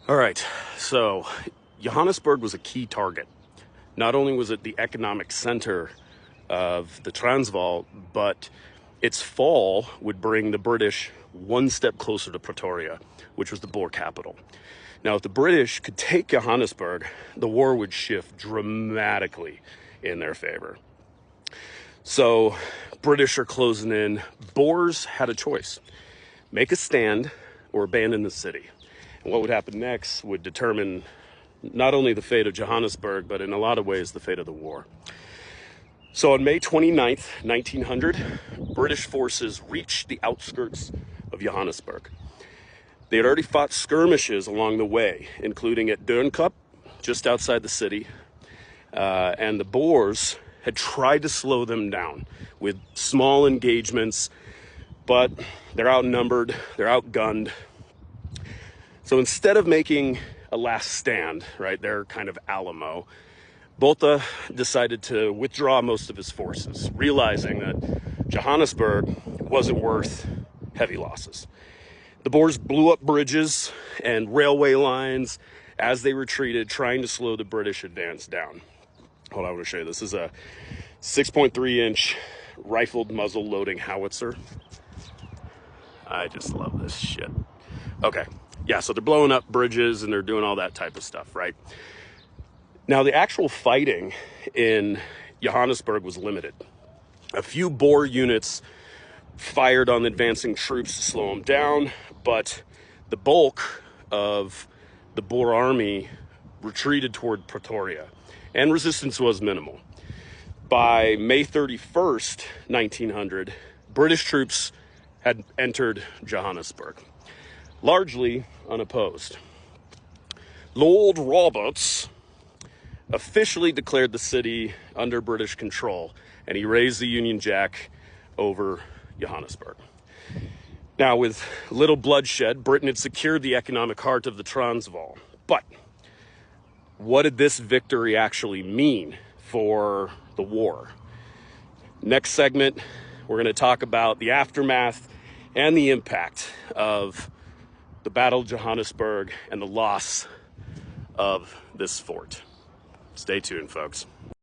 All right, so Johannesburg was a key target. Not only was it the economic center of the Transvaal, but its fall would bring the British one step closer to Pretoria, which was the Boer capital. Now, if the British could take Johannesburg, the war would shift dramatically in their favor. So British are closing in. Boers had a choice: make a stand or abandon the city. And what would happen next would determine not only the fate of Johannesburg, but in a lot of ways, the fate of the war. So on May 29th, 1900, British forces reached the outskirts of Johannesburg. They had already fought skirmishes along the way, including at Duinkup, just outside the city. And the Boers had tried to slow them down with small engagements, but they're outnumbered, they're outgunned. So instead of making a last stand, right, their kind of Alamo, Botha decided to withdraw most of his forces, realizing that Johannesburg wasn't worth heavy losses. The Boers blew up bridges and railway lines as they retreated, trying to slow the British advance down. Hold on, I want to show you. This is a 6.3-inch rifled muzzle loading howitzer. I just love this shit. Okay, yeah, so they're blowing up bridges and they're doing all that type of stuff, right? Now, the actual fighting in Johannesburg was limited. A few Boer units fired on the advancing troops to slow them down, but the bulk of the Boer army retreated toward Pretoria, and resistance was minimal. By May 31st, 1900, British troops had entered Johannesburg, largely unopposed. Lord Roberts officially declared the city under British control, and he raised the Union Jack over Johannesburg. Now, with little bloodshed, Britain had secured the economic heart of the Transvaal. But what did this victory actually mean for the war? Next segment, we're going to talk about the aftermath and the impact of the Battle of Johannesburg and the loss of this fort. Stay tuned, folks.